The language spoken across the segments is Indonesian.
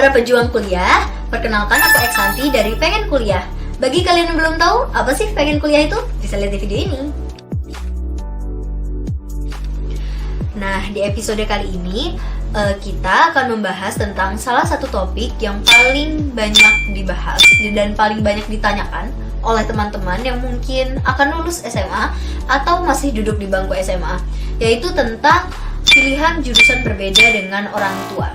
para pejuang kuliah, perkenalkan aku Eksanti dari Pengen Kuliah. Bagi kalian yang belum tahu, apa sih Pengen Kuliah itu? Bisa lihat di video ini. Nah, di episode kali ini, kita akan membahas tentang salah satu topik yang paling banyak dibahas dan paling banyak ditanyakan oleh teman-teman yang mungkin akan lulus SMA atau masih duduk di bangku SMA, yaitu tentang pilihan jurusan berbeda dengan orang tua.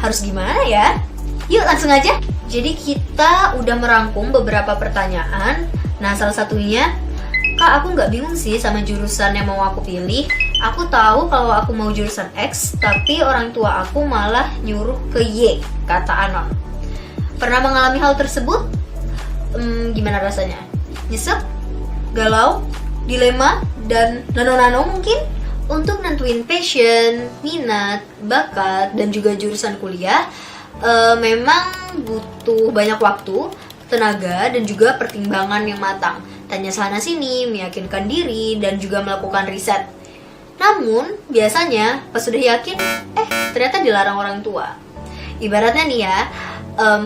Harus gimana ya? Yuk langsung aja. Jadi kita udah merangkum beberapa pertanyaan. Nah, salah satunya, Kak, aku nggak bingung sih sama jurusan yang mau aku pilih. Aku tahu kalau aku mau jurusan X, tapi orang tua aku malah nyuruh ke Y, kata Anon. Pernah mengalami hal tersebut? Gimana rasanya? Nyesek? Galau? Dilema? Dan nano-nano mungkin? Untuk nentuin passion, minat, bakat, dan juga jurusan kuliah, memang butuh banyak waktu, tenaga, dan juga pertimbangan yang matang. Tanya sana-sini, meyakinkan diri, dan juga melakukan riset. Namun, biasanya pas sudah yakin, ternyata dilarang orang tua. Ibaratnya nih ya,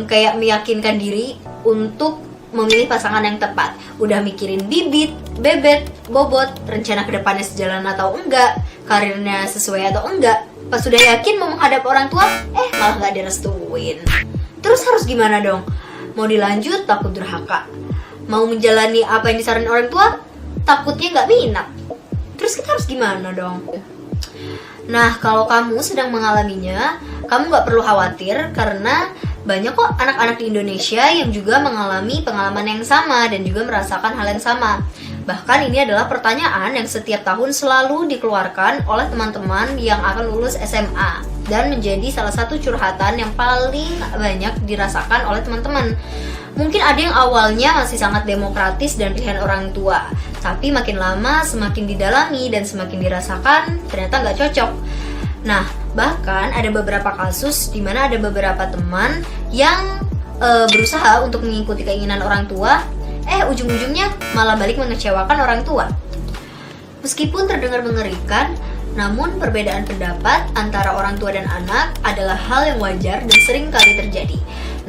kayak meyakinkan diri untuk memilih pasangan yang tepat. Udah mikirin bibit, bebet, bobot, rencana kedepannya sejalan atau enggak, karirnya sesuai atau enggak. Pas sudah yakin mau menghadap orang tua, malah gak direstuin. Terus harus gimana dong? Mau dilanjut, takut durhaka. Mau menjalani apa yang disaranin orang tua, takutnya gak minat. Terus kita harus gimana dong? Nah, kalau kamu sedang mengalaminya, kamu gak perlu khawatir karena banyak kok anak-anak di Indonesia yang juga mengalami pengalaman yang sama dan juga merasakan hal yang sama. Bahkan ini adalah pertanyaan yang setiap tahun selalu dikeluarkan oleh teman-teman yang akan lulus SMA dan menjadi salah satu curhatan yang paling banyak dirasakan oleh teman-teman. Mungkin ada yang awalnya masih sangat demokratis dan pilihan orang tua, tapi makin lama semakin didalami dan semakin dirasakan ternyata nggak cocok. Nah, bahkan ada beberapa kasus di mana ada beberapa teman yang berusaha untuk mengikuti keinginan orang tua, ujung-ujungnya malah balik mengecewakan orang tua. Meskipun terdengar mengerikan, namun perbedaan pendapat antara orang tua dan anak adalah hal yang wajar dan sering kali terjadi.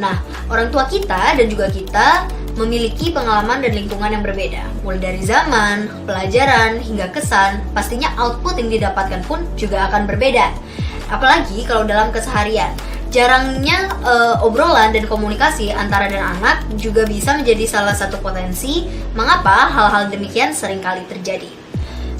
Nah, orang tua kita dan juga kita memiliki pengalaman dan lingkungan yang berbeda. Mulai dari zaman, pelajaran, hingga kesan, pastinya output yang didapatkan pun juga akan berbeda. Apalagi kalau dalam keseharian. Jarangnya obrolan dan komunikasi antara dan anak juga bisa menjadi salah satu potensi mengapa hal-hal demikian sering kali terjadi.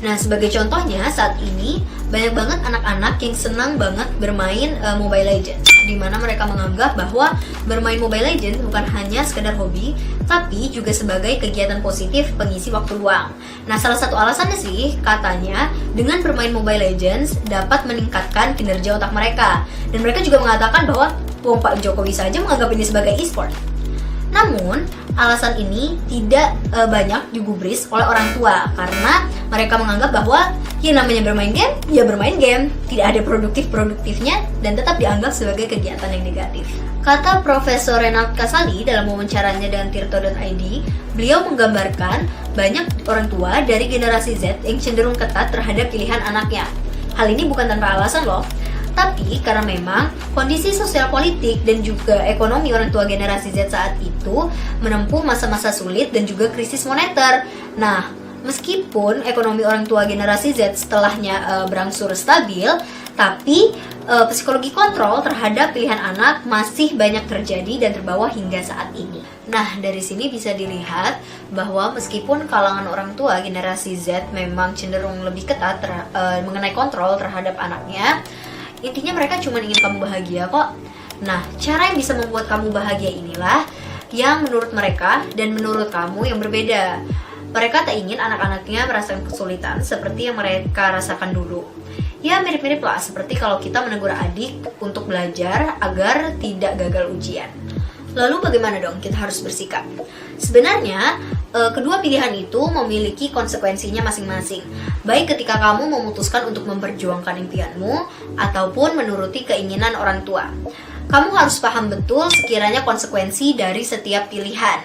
Nah, sebagai contohnya saat ini banyak banget anak-anak yang senang banget bermain Mobile Legends, di mana mereka menganggap bahwa bermain Mobile Legends bukan hanya sekedar hobi, tapi juga sebagai kegiatan positif pengisi waktu luang. Nah, salah satu alasannya sih katanya dengan bermain Mobile Legends dapat meningkatkan kinerja otak mereka, dan mereka juga mengatakan bahwa Pak Jokowi saja menganggap ini sebagai e-sport. Namun, alasan ini tidak banyak digubris oleh orang tua karena mereka menganggap bahwa yang namanya bermain game, ya bermain game, tidak ada produktifnya dan tetap dianggap sebagai kegiatan yang negatif. Kata Profesor Renald Kasali dalam wawancaranya dengan Tirto.id, beliau menggambarkan banyak orang tua dari generasi Z yang cenderung ketat terhadap pilihan anaknya. Hal ini bukan tanpa alasan loh. Tapi karena memang kondisi sosial politik dan juga ekonomi orang tua generasi Z saat itu menempuh masa-masa sulit dan juga krisis moneter. Nah, meskipun ekonomi orang tua generasi Z setelahnya berangsur stabil, tapi psikologi kontrol terhadap pilihan anak masih banyak terjadi dan terbawa hingga saat ini. Nah, dari sini bisa dilihat bahwa meskipun kalangan orang tua generasi Z memang cenderung lebih ketat mengenai kontrol terhadap anaknya, intinya mereka cuma ingin kamu bahagia kok. Nah, cara yang bisa membuat kamu bahagia inilah yang menurut mereka dan menurut kamu yang berbeda. Mereka tak ingin anak-anaknya merasakan kesulitan seperti yang mereka rasakan dulu. Ya, mirip-mirip lah seperti kalau kita menegur adik untuk belajar agar tidak gagal ujian. Lalu bagaimana dong kita harus bersikap? Sebenarnya, kedua pilihan itu memiliki konsekuensinya masing-masing. Baik ketika kamu memutuskan untuk memperjuangkan impianmu ataupun menuruti keinginan orang tua. Kamu harus paham betul sekiranya konsekuensi dari setiap pilihan.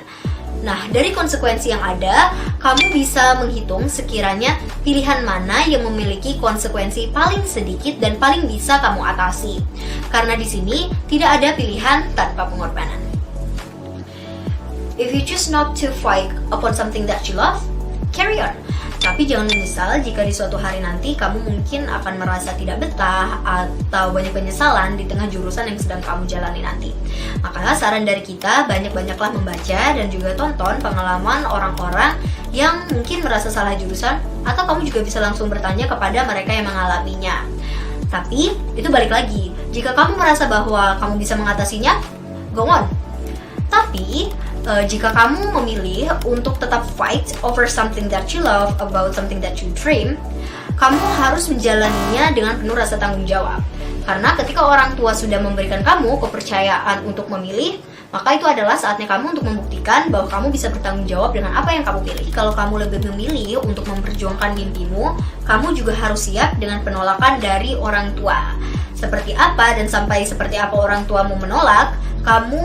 Nah, dari konsekuensi yang ada, kamu bisa menghitung sekiranya pilihan mana yang memiliki konsekuensi paling sedikit dan paling bisa kamu atasi. Karena di sini tidak ada pilihan tanpa pengorbanan. If you choose not to fight upon something that you love, carry on. Tapi jangan menyesal jika di suatu hari nanti kamu mungkin akan merasa tidak betah atau banyak penyesalan di tengah jurusan yang sedang kamu jalani nanti. Maka saran dari kita, banyak-banyaklah membaca dan juga tonton pengalaman orang-orang yang mungkin merasa salah jurusan, atau kamu juga bisa langsung bertanya kepada mereka yang mengalaminya. Tapi itu balik lagi, jika kamu merasa bahwa kamu bisa mengatasinya, go on. Tapi jika kamu memilih untuk tetap fight over something that you love, about something that you dream, kamu harus menjalaninya dengan penuh rasa tanggung jawab. Karena ketika orang tua sudah memberikan kamu kepercayaan untuk memilih, maka itu adalah saatnya kamu untuk membuktikan bahwa kamu bisa bertanggung jawab dengan apa yang kamu pilih. Kalau kamu lebih memilih untuk memperjuangkan mimpimu, kamu juga harus siap dengan penolakan dari orang tua. Seperti apa dan sampai seperti apa orang tuamu menolak, kamu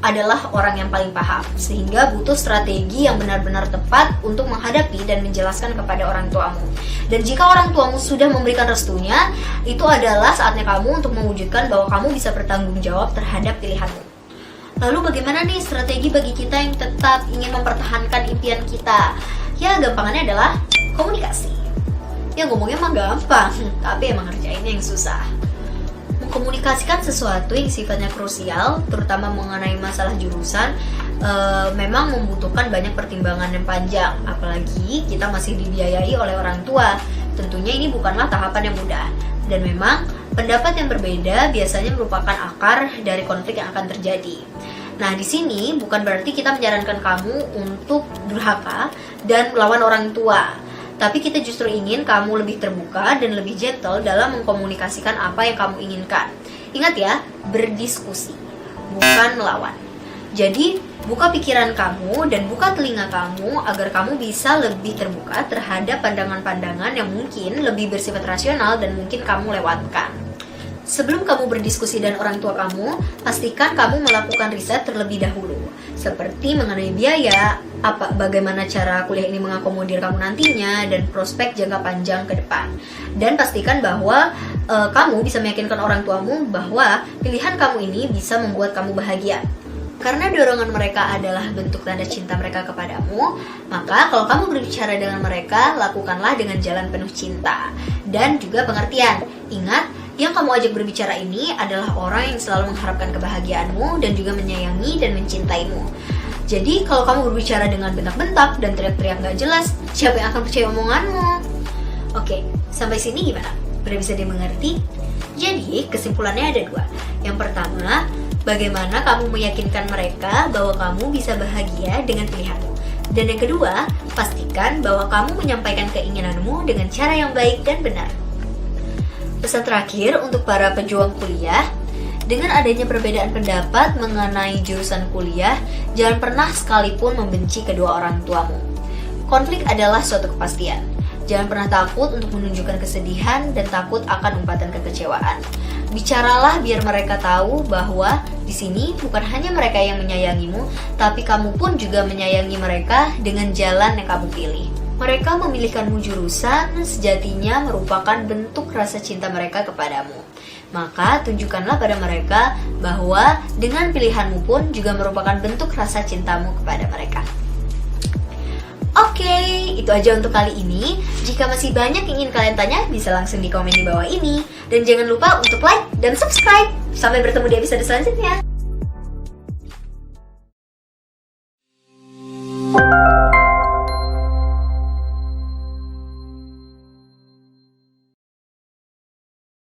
adalah orang yang paling paham, sehingga butuh strategi yang benar-benar tepat untuk menghadapi dan menjelaskan kepada orang tuamu. Dan jika orang tuamu sudah memberikan restunya, itu adalah saatnya kamu untuk mewujudkan bahwa kamu bisa bertanggung jawab terhadap pilihanmu. Lalu bagaimana nih strategi bagi kita yang tetap ingin mempertahankan impian kita? Ya, gampangannya adalah komunikasi. Ya, ngomongnya mah gampang, tapi emang ngerjainnya yang susah. Mengkomunikasikan sesuatu yang sifatnya krusial, terutama mengenai masalah jurusan, memang membutuhkan banyak pertimbangan yang panjang. Apalagi kita masih dibiayai oleh orang tua. Tentunya ini bukanlah tahapan yang mudah. Dan memang pendapat yang berbeda biasanya merupakan akar dari konflik yang akan terjadi. Nah, di sini bukan berarti kita menyarankan kamu untuk durhaka dan melawan orang tua. Tapi kita justru ingin kamu lebih terbuka dan lebih gentle dalam mengkomunikasikan apa yang kamu inginkan. Ingat ya, berdiskusi, bukan melawan. Jadi, buka pikiran kamu dan buka telinga kamu agar kamu bisa lebih terbuka terhadap pandangan-pandangan yang mungkin lebih bersifat rasional dan mungkin kamu lewatkan. Sebelum kamu berdiskusi dengan orang tua kamu, pastikan kamu melakukan riset terlebih dahulu, seperti mengenai biaya, bagaimana cara kuliah ini mengakomodir kamu nantinya, dan prospek jangka panjang ke depan. Dan pastikan bahwa kamu bisa meyakinkan orang tuamu bahwa pilihan kamu ini bisa membuat kamu bahagia. Karena dorongan mereka adalah bentuk tanda cinta mereka kepadamu, maka kalau kamu berbicara dengan mereka, lakukanlah dengan jalan penuh cinta dan juga pengertian. Ingat, yang kamu ajak berbicara ini adalah orang yang selalu mengharapkan kebahagiaanmu dan juga menyayangi dan mencintaimu. Jadi kalau kamu berbicara dengan bentak-bentak dan teriak-teriak gak jelas, siapa yang akan percaya omonganmu? Oke, sampai sini gimana? Udah bisa dimengerti? Jadi kesimpulannya ada dua. Yang pertama, bagaimana kamu meyakinkan mereka bahwa kamu bisa bahagia dengan pilihanmu. Dan yang kedua, pastikan bahwa kamu menyampaikan keinginanmu dengan cara yang baik dan benar. Pesan terakhir untuk para pejuang kuliah, dengan adanya perbedaan pendapat mengenai jurusan kuliah, jangan pernah sekalipun membenci kedua orang tuamu. Konflik adalah suatu kepastian. Jangan pernah takut untuk menunjukkan kesedihan dan takut akan umpatan kekecewaan. Bicaralah biar mereka tahu bahwa di sini bukan hanya mereka yang menyayangimu, tapi kamu pun juga menyayangi mereka dengan jalan yang kamu pilih. Mereka memilihkanmu jurusan sejatinya merupakan bentuk rasa cinta mereka kepadamu. Maka tunjukkanlah pada mereka bahwa dengan pilihanmu pun juga merupakan bentuk rasa cintamu kepada mereka. Oke, itu aja untuk kali ini. Jika masih banyak yang ingin kalian tanya, bisa langsung di komen di bawah ini. Dan jangan lupa untuk like dan subscribe. Sampai bertemu di episode selanjutnya.